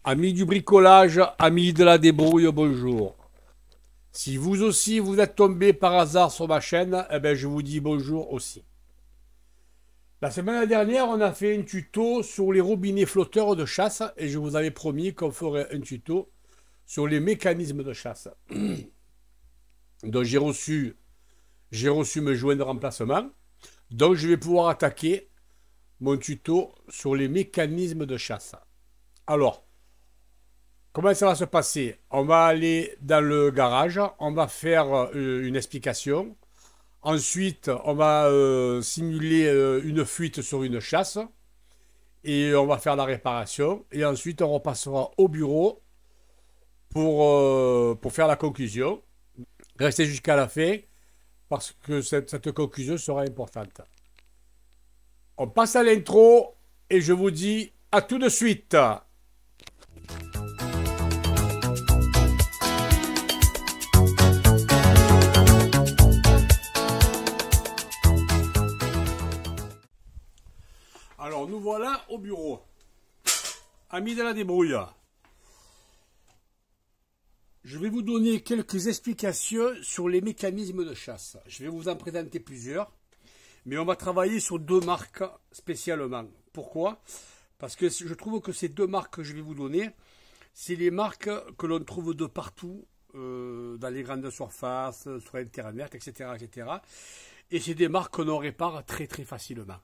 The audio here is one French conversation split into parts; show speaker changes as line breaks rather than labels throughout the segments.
Amis du bricolage, amis de la débrouille, bonjour. Si vous aussi vous êtes tombé par hasard sur ma chaîne, eh ben je vous dis bonjour aussi. La semaine dernière, on a fait un tuto sur les robinets flotteurs de chasse et je vous avais promis qu'on ferait un tuto sur les mécanismes de chasse. Donc j'ai reçu mes joints de remplacement. Donc je vais pouvoir attaquer mon tuto sur les mécanismes de chasse. Alors, comment ça va se passer? On va aller dans le garage, on va faire une explication. Ensuite, on va simuler une fuite sur une chasse et on va faire la réparation. Et ensuite, on repassera au bureau pour faire la conclusion. Restez jusqu'à la fin parce que cette conclusion sera importante. On passe à l'intro et je vous dis à tout de suite. Alors nous voilà au bureau. Amis de la débrouille. Je vais vous donner quelques explications sur les mécanismes de chasse. Je vais vous en présenter plusieurs. Mais on va travailler sur deux marques spécialement. Pourquoi? Parce que je trouve que ces deux marques que je vais vous donner, c'est les marques que l'on trouve de partout, dans les grandes surfaces, sur Internet, etc., etc. Et c'est des marques que l'on répare très très facilement.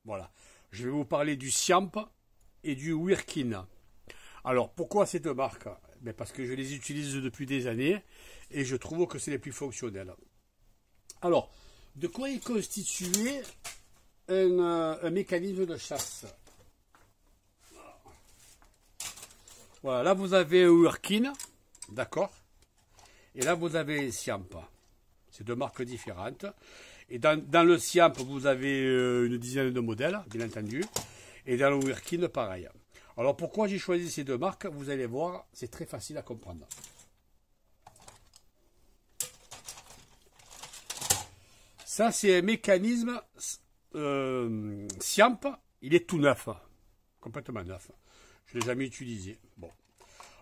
Voilà. Je vais vous parler du Siamp et du Wirkin. Alors, pourquoi ces deux marques? Ben parce que je les utilise depuis des années et je trouve que c'est les plus fonctionnels. Alors, de quoi est constitué un mécanisme de chasse? Voilà, là vous avez un Wirkin, d'accord? Et là vous avez un Siamp. C'est deux marques différentes. Et dans le Siamp, vous avez une dizaine de modèles, bien entendu. Et dans le Wirkin, pareil. Alors pourquoi j'ai choisi ces deux marques? Vous allez voir, c'est très facile à comprendre. Ça, c'est un mécanisme Siamp. Il est tout neuf, complètement neuf. Je ne l'ai jamais utilisé. Bon.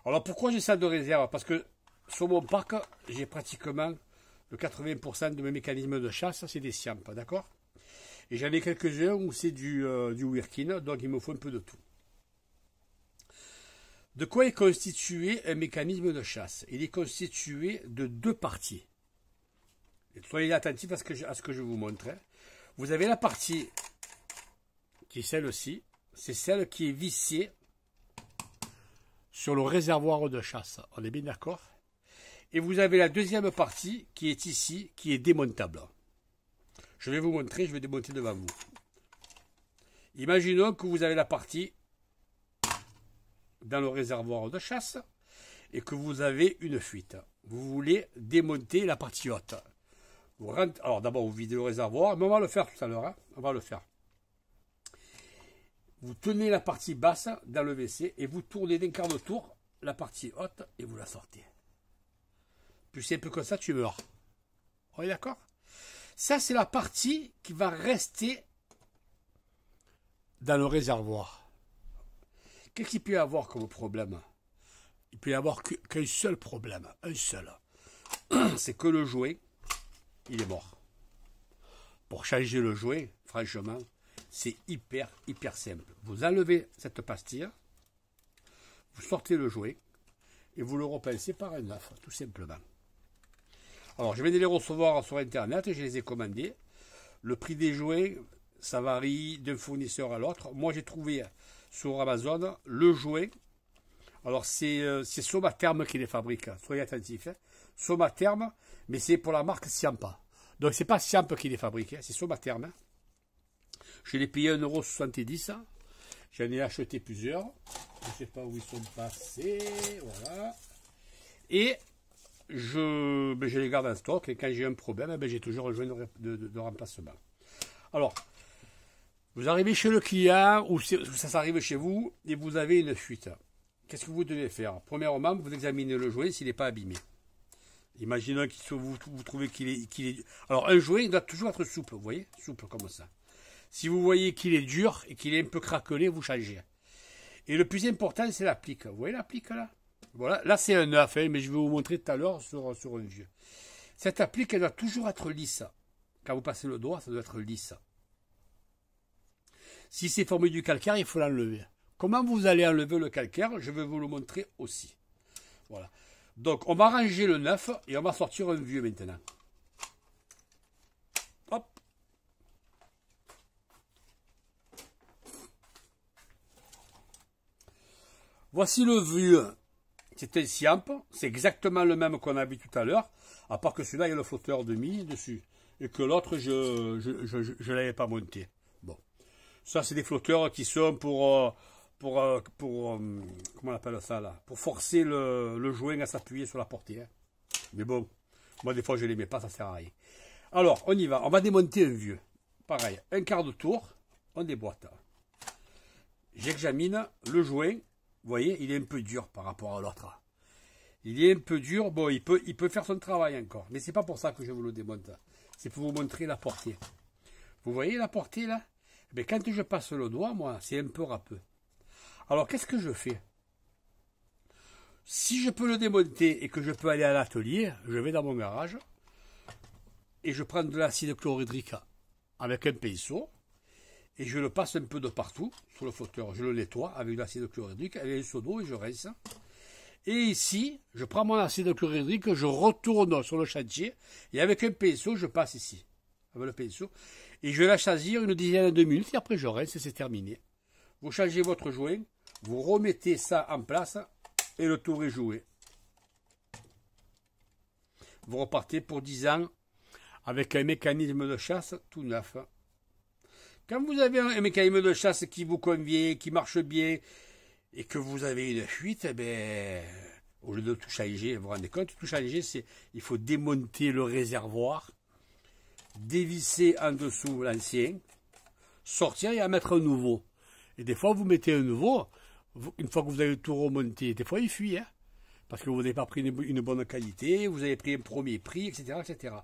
Alors pourquoi j'ai ça de réserve? Parce que sur mon parc, j'ai pratiquement le 80% de mes mécanismes de chasse, c'est des Siamp, d'accord? Et j'en ai quelques-uns où c'est du Wirkin, donc il me faut un peu de tout. De quoi est constitué un mécanisme de chasse? Il est constitué de deux parties. Et soyez attentifs à ce que je vous montre. Vous avez la partie qui est celle-ci, c'est celle qui est vissée sur le réservoir de chasse. On est bien d'accord? Et vous avez la deuxième partie qui est ici, qui est démontable. Je vais vous montrer, je vais démonter devant vous. Imaginons que vous avez la partie dans le réservoir de chasse et que vous avez une fuite. Vous voulez démonter la partie haute. Vous rentrez, alors d'abord vous videz le réservoir, mais on va le faire tout à l'heure, hein, on va le faire. Vous tenez la partie basse dans le WC et vous tournez d'un quart de tour la partie haute et vous la sortez. Plus simple que ça, tu meurs. On est d'accord? Ça, c'est la partie qui va rester dans le réservoir. Qu'est-ce qu'il peut y avoir comme problème? Il peut y avoir qu'un seul problème, un seul. C'est que le jouet, il est mort. Pour changer le jouet, franchement, c'est hyper simple. Vous enlevez cette pastille, vous sortez le jouet et vous le repincez par un neuf, tout simplement. Alors, je viens de les recevoir sur Internet, je les ai commandés. Le prix des jouets, ça varie d'un fournisseur à l'autre. Moi, j'ai trouvé sur Amazon le jouet. Alors, c'est Somatherm qui les fabrique. Soyez attentifs. Hein. Somatherm, mais c'est pour la marque Siamp. Donc, c'est pas Siamp qui les fabrique, hein, c'est Somatherm. Hein. Je l'ai payé 1,70 €. J'en ai acheté plusieurs. Je ne sais pas où ils sont passés. Voilà. Et je les garde en stock. Et quand j'ai un problème, j'ai toujours un joint de remplacement. Alors, vous arrivez chez le client ou ça s'arrive chez vous et vous avez une fuite. Qu'est-ce que vous devez faire? Premièrement, vous examinez le jouet s'il n'est pas abîmé. Imaginons que vous trouvez qu'il est... Alors, un jouet, il doit toujours être souple, vous voyez? Souple comme ça. Si vous voyez qu'il est dur et qu'il est un peu craquelé, vous changez. Et le plus important, c'est l'applique. Vous voyez l'applique là? Voilà, là c'est un neuf, hein, mais je vais vous montrer tout à l'heure sur un vieux. Cette applique, elle doit toujours être lisse. Quand vous passez le doigt, ça doit être lisse. Si c'est formé du calcaire, il faut l'enlever. Comment vous allez enlever le calcaire? Je vais vous le montrer aussi. Voilà. Donc, on va ranger le neuf et on va sortir un vieux maintenant. Hop. Voici le vieux. C'est un Siamp. C'est exactement le même qu'on a vu tout à l'heure. À part que celui-là, il y a le flotteur de mie dessus. Et que l'autre, je ne l'avais pas monté. Bon. Ça, c'est des flotteurs qui sont pour comment on appelle ça là? Pour forcer le joint à s'appuyer sur la portée. Hein. Mais bon, moi des fois je ne les mets pas, ça sert à rien. Alors, on y va. On va démonter un vieux. Pareil, un quart de tour, on déboîte. J'examine le joint. Vous voyez, il est un peu dur par rapport à l'autre. Il est un peu dur. Bon, il peut faire son travail encore. Mais c'est pas pour ça que je vous le démonte. C'est pour vous montrer la portée. Vous voyez la portée là? Mais quand je passe le doigt, moi, c'est un peu râpeux. Alors, qu'est-ce que je fais? Si je peux le démonter et que je peux aller à l'atelier, je vais dans mon garage et je prends de l'acide chlorhydrique avec un pinceau et je le passe un peu de partout sur le flotteur. Je le nettoie avec de l'acide chlorhydrique, avec un seau d'eau et je rince. Et ici, je prends mon acide chlorhydrique, je retourne sur le chantier et avec un pinceau, je passe ici, avec le pinceau, et je lâche agir une dizaine de minutes et après je rince et c'est terminé. Vous changez votre joint, vous remettez ça en place et le tour est joué. Vous repartez pour 10 ans avec un mécanisme de chasse tout neuf. Quand vous avez un mécanisme de chasse qui vous convient, qui marche bien et que vous avez une fuite, eh ben, au lieu de tout changer, vous vous rendez compte, tout changer, c'est il faut démonter le réservoir, dévisser en dessous l'ancien, sortir et en mettre un nouveau. Et des fois, vous mettez un nouveau, une fois que vous avez tout remonté, des fois il fuit, hein, parce que vous n'avez pas pris une bonne qualité, vous avez pris un premier prix, etc., etc.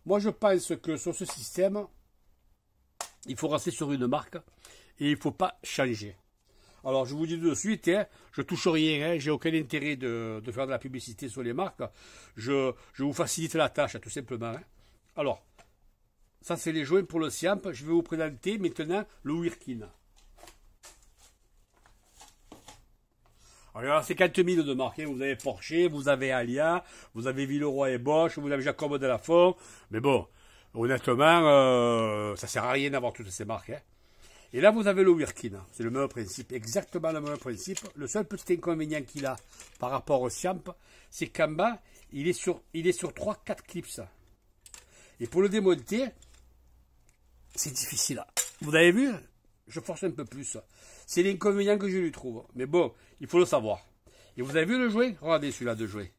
Moi, je pense que sur ce système, il faut rester sur une marque et il ne faut pas changer. Alors, je vous dis de suite, hein, je ne touche rien, hein, j'ai aucun intérêt de faire de la publicité sur les marques. Je vous facilite la tâche, tout simplement. Hein. Alors, ça, c'est les joints pour le Siamp. Je vais vous présenter maintenant le Wirkin. Alors, c'est 50 000 de marques. Hein. Vous avez Porsche, vous avez Alia, vous avez Villeroy et Bosch, vous avez Jacob de la Font. Mais bon, honnêtement, ça sert à rien d'avoir toutes ces marques. Hein. Et là, vous avez le Wirkin. C'est le même principe, exactement le même principe. Le seul petit inconvénient qu'il a par rapport au Siamp, c'est qu'en bas, il est sur 3-4 clips. Et pour le démonter, c'est difficile. Vous avez vu? Je force un peu plus. C'est l'inconvénient que je lui trouve. Mais bon, il faut le savoir. Et vous avez vu le jouet? Regardez celui-là de jouet.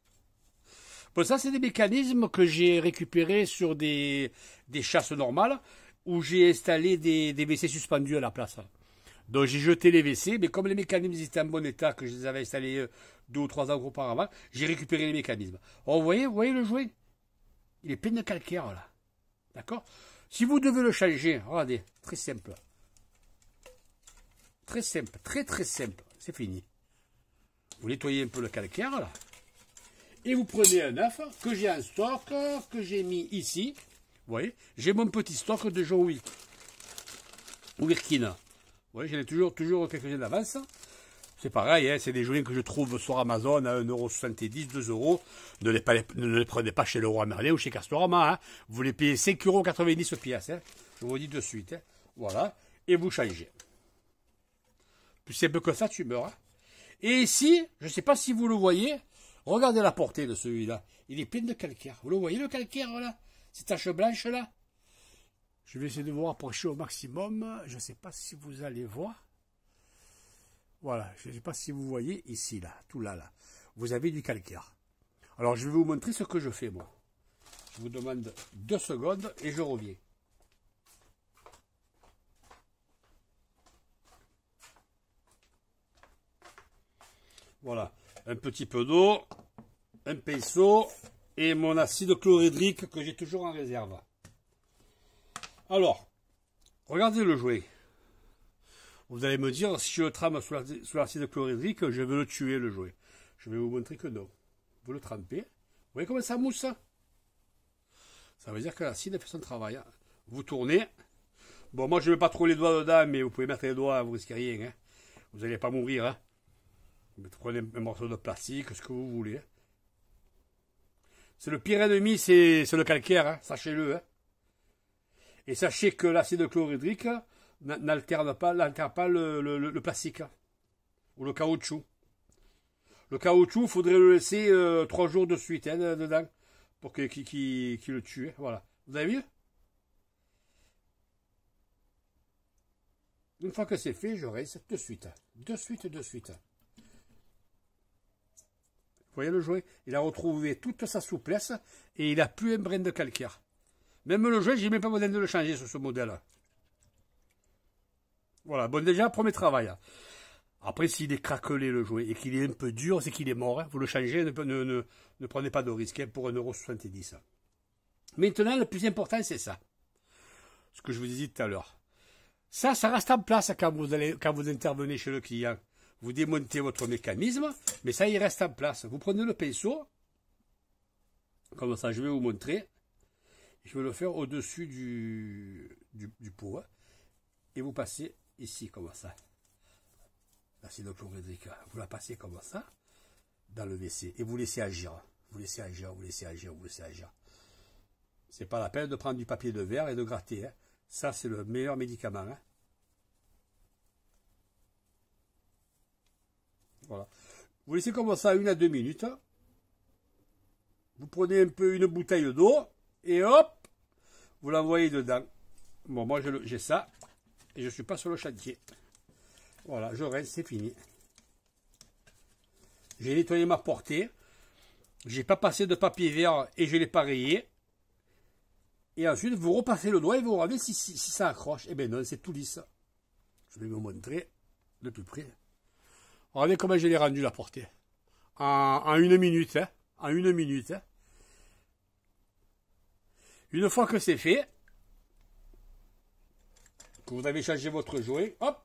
Bon, ça, c'est des mécanismes que j'ai récupérés sur des chasses normales où j'ai installé des WC suspendus à la place. Donc, j'ai jeté les WC, mais comme les mécanismes étaient en bon état, que je les avais installés 2 ou 3 ans auparavant, j'ai récupéré les mécanismes. Alors, vous voyez le jouet? Il est plein de calcaire, là. D'accord? Si vous devez le changer, regardez, très simple. Très simple, très simple. C'est fini. Vous nettoyez un peu le calcaire, là. Et vous prenez un œuf que j'ai en stock, que j'ai mis ici. Vous voyez, j'ai mon petit stock de Joe Wirkin. Vous voyez, j'en ai toujours quelques-uns d'avance. C'est pareil, hein, c'est des joints que je trouve sur Amazon à 1,70 €, 2 €. Ne les prenez pas chez Leroy Merlin ou chez Castorama. Hein. Vous les payez 5,90 € pièce. Hein. Je vous dis de suite. Hein. Voilà. Et vous changez. Plus simple que ça, tu meurs. Hein. Et ici, je ne sais pas si vous le voyez, regardez la portée de celui-là. Il est plein de calcaire. Vous le voyez, le calcaire, là? Ces taches blanches, là? Je vais essayer de vous rapprocher au maximum. Je ne sais pas si vous allez voir. Voilà, je ne sais pas si vous voyez ici, là, tout là, là. Vous avez du calcaire. Alors, je vais vous montrer ce que je fais, moi. Je vous demande 2 secondes et je reviens. Voilà, un petit peu d'eau, un pinceau et mon acide chlorhydrique que j'ai toujours en réserve. Alors, regardez le jouet. Vous allez me dire, si je le trempe sous l'acide chlorhydrique, je veux le tuer, le jouet. Je vais vous montrer que non. Vous le trempez. Vous voyez comment ça mousse? Ça veut dire que l'acide fait son travail. Vous tournez. Bon, moi, je ne mets pas trop les doigts dedans, mais vous pouvez mettre les doigts, vous risquez rien. Hein. Vous n'allez pas mourir. Hein. Vous prenez un morceau de plastique, ce que vous voulez. C'est le pire ennemi, c'est le calcaire, hein. Sachez-le. Hein. Et sachez que l'acide chlorhydrique n'altère pas le plastique hein, ou le caoutchouc. Le caoutchouc, il faudrait le laisser 3 jours de suite hein, dedans pour qu'il le tue. Hein. Voilà. Vous avez vu? Une fois que c'est fait, je rince de suite. De suite. Vous voyez le jouet? Il a retrouvé toute sa souplesse et il n'a plus un brin de calcaire. Même le jouet, j'ai même pas besoin de le changer sur ce modèle. Voilà, bon déjà, premier travail. Après, s'il est craquelé le jouet et qu'il est un peu dur, c'est qu'il est mort. Hein. Vous le changez, ne prenez pas de risque hein, pour 1,70 €. Maintenant, le plus important, c'est ça. Ce que je vous disais tout à l'heure. Ça reste en place quand vous intervenez chez le client. Vous démontez votre mécanisme, mais ça, il reste en place. Vous prenez le pinceau, comme ça, je vais vous montrer. Je vais le faire au-dessus du pot. Hein, et vous passez ici, comme ça. L'acide chlorhydrique. Vous la passez comme ça, dans le WC. Et vous laissez agir. Vous laissez agir. C'est pas la peine de prendre du papier de verre et de gratter. Hein. Ça, c'est le meilleur médicament. Hein. Voilà. Vous laissez comme ça 1 à 2 minutes. Vous prenez un peu une bouteille d'eau et hop, vous l'envoyez dedans. Bon, moi j'ai ça et je ne suis pas sur le chantier. Voilà, je rince, c'est fini. J'ai nettoyé ma portée. J'ai pas passé de papier vert et je l'ai pas rayé. Et ensuite, vous repassez le doigt et vous regardez si ça accroche. Eh bien non, c'est tout lisse. Je vais vous montrer de plus près. Regardez comment je l'ai rendu la portée. En 1 minute. Hein. En 1 minute. Hein. Une fois que c'est fait, que vous avez changé votre jouet, hop,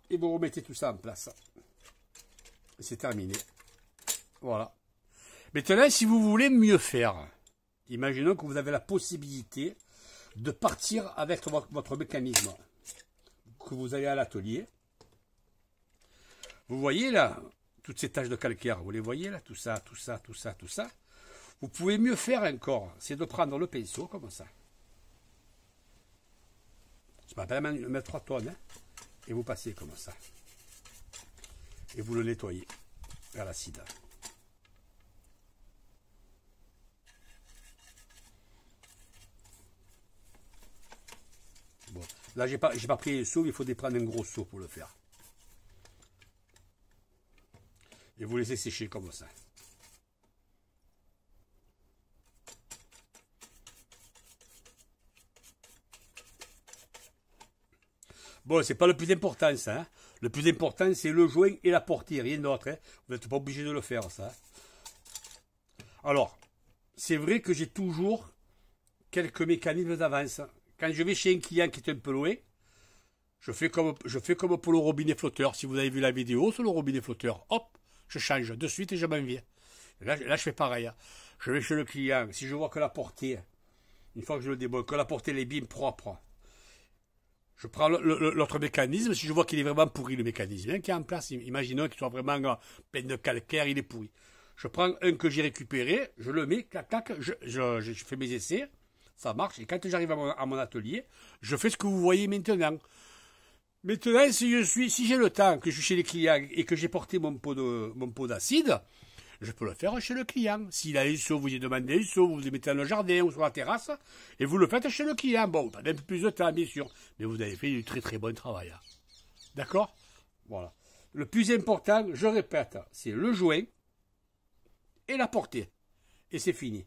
et vous remettez tout ça en place. C'est terminé. Voilà. Maintenant, si vous voulez mieux faire, imaginons que vous avez la possibilité de partir avec votre mécanisme, que vous allez à l'atelier. Vous voyez là, toutes ces taches de calcaire, vous les voyez là, tout ça. Vous pouvez mieux faire encore, c'est de prendre le pinceau comme ça. Je m'appelle mettre 3 tonnes, hein, et vous passez comme ça. Et vous le nettoyez vers l'acide. Bon, là j'ai pas pris un seau, il faut prendre un gros seau pour le faire. Et vous laissez sécher comme ça. Bon, c'est pas le plus important ça. Hein. Le plus important c'est le joint et la portée, rien d'autre. Hein. Vous n'êtes pas obligé de le faire ça. Alors, c'est vrai que j'ai toujours quelques mécanismes d'avance. Quand je vais chez un client qui est un peu loin, je fais comme pour le robinet flotteur. Si vous avez vu la vidéo sur le robinet flotteur, hop, je change de suite et je m'en viens. Là, je fais pareil. Je vais chez le client. Si je vois que la portée, une fois que je le débloque, que la portée est bien propre, je prends l'autre mécanisme. Si je vois qu'il est vraiment pourri, le mécanisme hein, qui est en place, imaginons qu'il soit vraiment plein de calcaire, il est pourri. Je prends un que j'ai récupéré, je le mets, clac, clac, je fais mes essais, ça marche. Et quand j'arrive à mon atelier, je fais ce que vous voyez maintenant. Maintenant, si j'ai le temps, que je suis chez les clients et que j'ai porté mon pot d'acide, je peux le faire chez le client. S'il a un seau, vous lui demandez un seau, vous le mettez dans le jardin ou sur la terrasse, et vous le faites chez le client. Bon, pas un peu plus de temps, bien sûr, mais vous avez fait du très très bon travail. D'accord? Voilà. Le plus important, je répète, c'est le joint et la portée. Et c'est fini.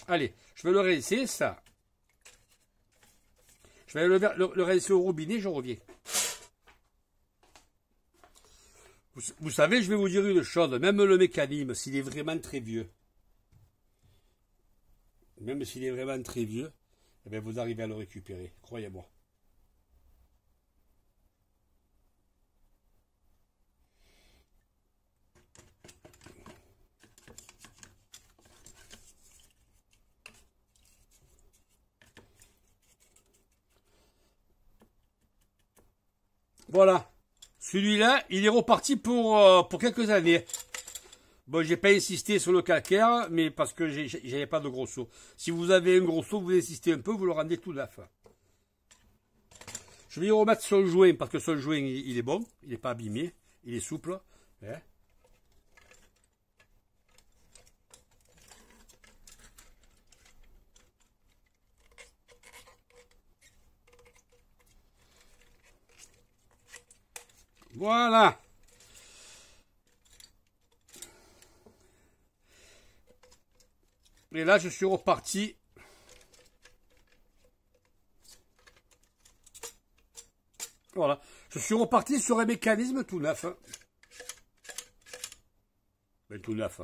Allez, je vais le rincer, ça. Je vais le rincer au robinet, je reviens. Vous savez, je vais vous dire une chose, même le mécanisme, s'il est vraiment très vieux, eh bien, vous arrivez à le récupérer, croyez-moi. Voilà. Celui-là, il est reparti pour quelques années. Bon, j'ai pas insisté sur le calcaire, mais parce que j'avais pas de gros seau. Si vous avez un gros seau, vous insistez un peu, vous le rendez tout neuf. Je vais y remettre son joint, parce que son joint, il est bon. Il n'est pas abîmé. Il est souple. Hein. Voilà. Et là, je suis reparti. Voilà. Je suis reparti sur un mécanisme tout neuf. Ben, tout neuf.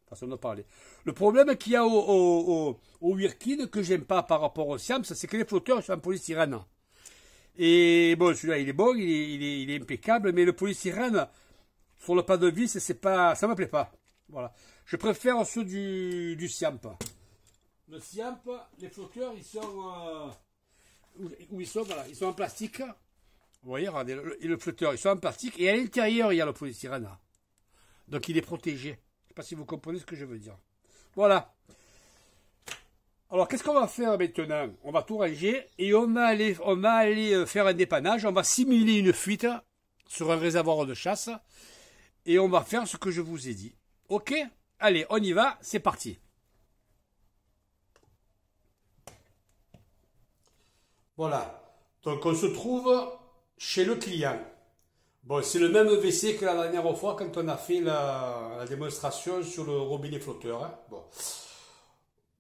Façon de parler. Le problème qu'il y a au Wirkin, que j'aime pas par rapport au Siams, c'est que les flotteurs sont en polystyrène. Et bon, celui-là, il est bon, il est impeccable, mais le polystyrène, sur le pas de vis, c'est pas, ça me plaît pas. Voilà. Je préfère ceux du Siamp. Le Siamp, les flotteurs, ils sont où ils sont, voilà, ils sont en plastique. Vous voyez, regardez, le flotteur, ils sont en plastique, et à l'intérieur, il y a le polystyrène. Donc, il est protégé. Je ne sais pas si vous comprenez ce que je veux dire. Voilà. Alors, qu'est-ce qu'on va faire maintenant? On va tout ranger, et on va aller faire un dépannage. On va simuler une fuite sur un réservoir de chasse, et on va faire ce que je vous ai dit. Ok? Allez, on y va, c'est parti. Voilà. Donc, on se trouve chez le client. Bon, c'est le même WC que la dernière fois quand on a fait la démonstration sur le robinet flotteur. Hein. Bon,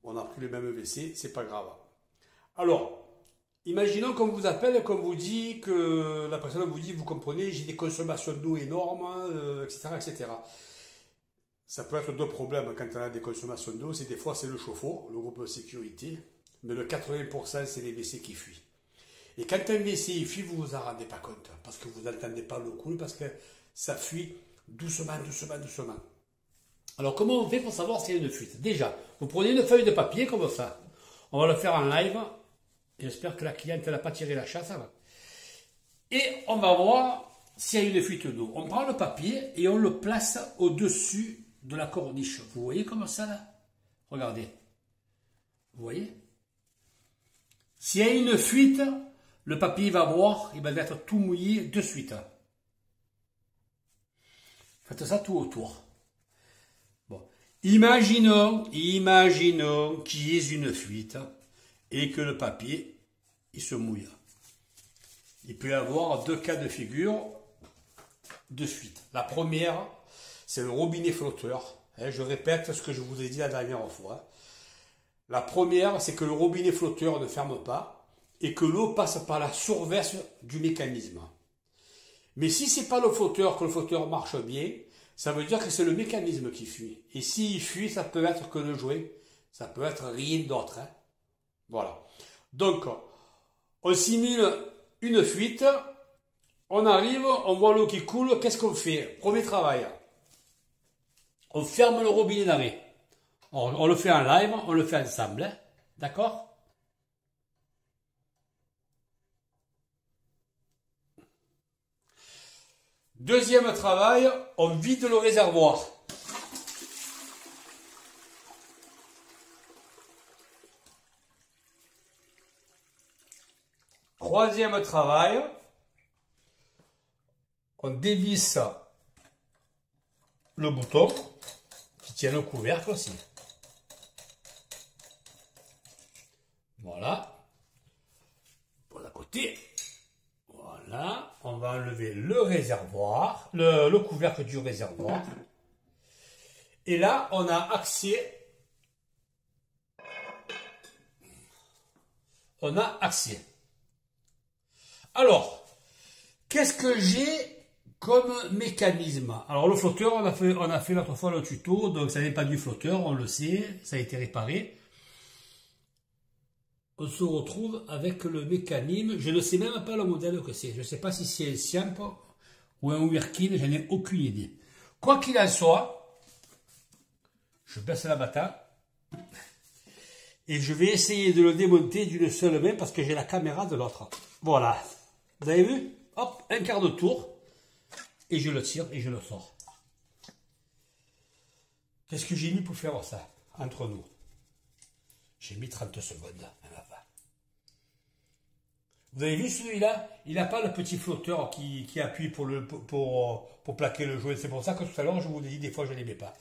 on a pris le même WC, c'est pas grave. Alors, imaginons qu'on vous appelle, qu'on vous dit que la personne vous dit, vous comprenez, j'ai des consommations d'eau énormes, etc., etc. Ça peut être deux problèmes quand on a des consommations d'eau. C'est des fois c'est le chauffe-eau, le groupe de sécurité, mais le 80% c'est les WC qui fuient. Et quand un WC fuit, vous vous en rendez pas compte, parce que vous n'entendez pas le coup, parce que ça fuit doucement, doucement, doucement. Alors comment on fait pour savoir s'il y a une fuite? Déjà, vous prenez une feuille de papier comme ça. On va le faire en live. J'espère que la cliente n'a pas tiré la chasse. Et on va voir s'il y a une fuite d'eau. On prend le papier et on le place au-dessus de la corniche. Vous voyez comme ça là? Regardez. Vous voyez? S'il y a une fuite, le papier va boire, il va être tout mouillé de suite. Faites ça tout autour. Bon. Imaginons qu'il y ait une fuite et que le papier, il se mouille. Il peut y avoir deux cas de figure de fuite. La première, c'est le robinet flotteur. Je répète ce que je vous ai dit la dernière fois. La première, c'est que le robinet flotteur ne ferme pas et que l'eau passe par la surverse du mécanisme. Mais si ce n'est pas le flotteur, que le flotteur marche bien, ça veut dire que c'est le mécanisme qui fuit. Et s'il fuit, ça peut être que le jouet, ça peut être rien d'autre. Hein. Voilà. Donc, on simule une fuite, on arrive, on voit l'eau qui coule, qu'est-ce qu'on fait? Premier travail, on ferme le robinet d'arrêt. On le fait en live, on le fait ensemble, hein. D'accord? Deuxième travail, on vide le réservoir. Troisième travail, on dévisse le bouton qui tient le couvercle aussi. Voilà. Pour la côté. Voilà. On va enlever le réservoir, le couvercle du réservoir. Et là, on a accès. On a accès. Alors, qu'est-ce que j'ai comme mécanisme? Alors, le flotteur, on a fait l'autre fois le tuto, donc ça n'est pas du flotteur, on le sait, ça a été réparé. On se retrouve avec le mécanisme, je ne sais même pas le modèle que c'est, je ne sais pas si c'est un Siamp ou un Wirkin, je n'ai aucune idée. Quoi qu'il en soit, je baisse la bata et je vais essayer de le démonter d'une seule main parce que j'ai la caméra de l'autre. Voilà, vous avez vu? hop, un quart de tour, et je le tire et je le sors. Qu'est-ce que j'ai mis pour faire ça, entre nous? J'ai mis 30 secondes, même pas. Vous avez vu celui-là? Il n'a pas le petit flotteur qui appuie pour plaquer le jouet. C'est pour ça que tout à l'heure, je vous ai dit, des fois, je ne l'aimais pas.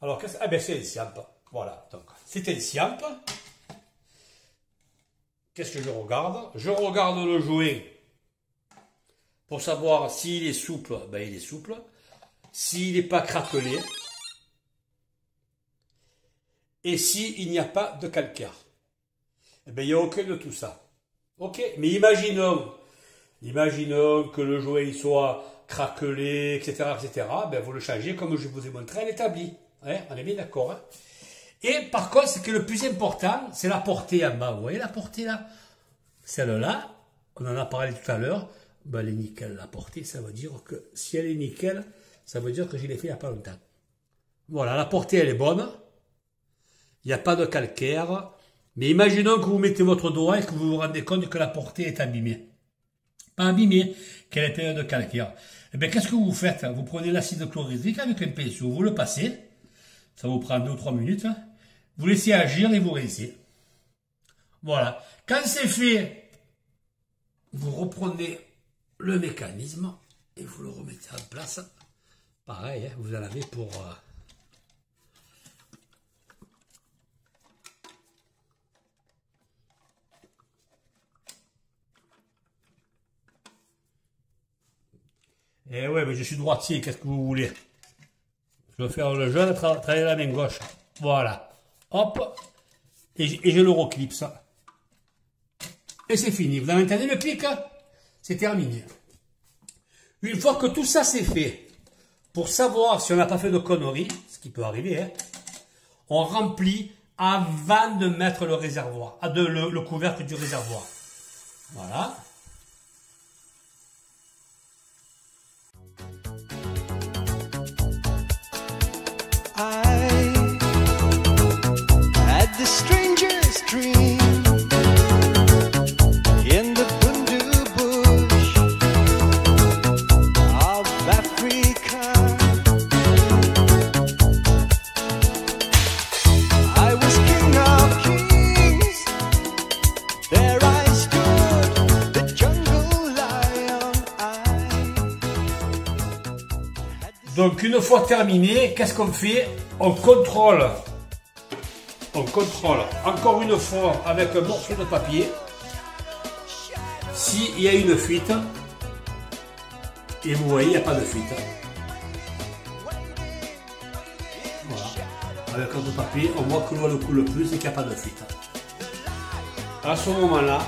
Alors, ah ben c'est un siamp. Voilà, donc, c'est un siamp. Qu'est-ce que je regarde? Je regarde le jouet pour savoir s'il est souple, ben il est souple. S'il n'est pas craquelé. Et s'il n'y a pas de calcaire. Eh ben il n'y a aucun de tout ça. Ok, mais imaginons que le jouet il soit craquelé, etc., etc. Ben vous le changez comme je vous ai montré à l'établi. Hein, on est bien d'accord. Hein? Et par contre, ce qui est le plus important, c'est la portée en bas. Vous voyez la portée là? Celle-là, on en a parlé tout à l'heure. Ben, elle est nickel. La portée, ça veut dire que si elle est nickel, ça veut dire que je l'ai fait il n'y a pas longtemps. Voilà, la portée, elle est bonne. Il n'y a pas de calcaire. Mais imaginons que vous mettez votre doigt et que vous vous rendez compte que la portée est abîmée. Pas abîmée, qu'elle est pleine de calcaire. Eh bien, qu'est-ce que vous faites? Vous prenez l'acide chlorhydrique avec un pinceau, vous le passez. Ça vous prend 2 ou 3 minutes. Vous laissez agir et vous rincez. Voilà. Quand c'est fait, vous reprenez le mécanisme et vous le remettez en place. Pareil, hein, vous en avez pour... Eh ouais, mais je suis droitier, qu'est-ce que vous voulez? Je vais faire le jeune, travailler la main gauche. Voilà. Hop. Et je le reclipse. Et c'est fini. Vous avez entendu le clic? C'est terminé. Une fois que tout ça c'est fait, pour savoir si on n'a pas fait de conneries, ce qui peut arriver, hein, on remplit avant de mettre le réservoir, le couvercle du réservoir. Voilà. Donc une fois terminé, qu'est-ce qu'on fait? On contrôle encore une fois avec un morceau de papier s'il y a une fuite. Et vous voyez, il n'y a pas de fuite. Voilà. Avec un de papier, on voit que l'eau ne coule plus et qu'il n'y a pas de fuite. À ce moment-là,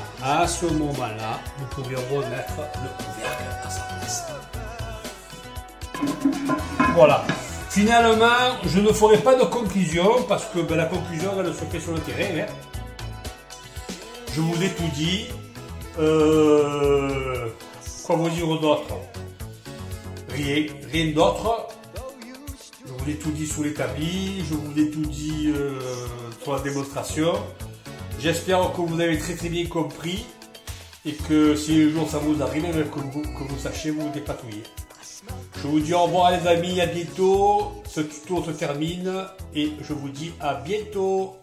vous pouvez remettre le couvercle à sa place. Voilà. Finalement, je ne ferai pas de conclusion parce que la conclusion, elle se fait sur le terrain. Hein. Je vous ai tout dit. Quoi vous dire d'autre? Rien d'autre. Je vous ai tout dit sous l'établi. Je vous ai tout dit sur la démonstration. J'espère que vous avez très bien compris et que si un jour ça vous arrive, que vous sachiez vous dépatouiller. Je vous dis au revoir les amis, à bientôt. Ce tuto se termine et je vous dis à bientôt.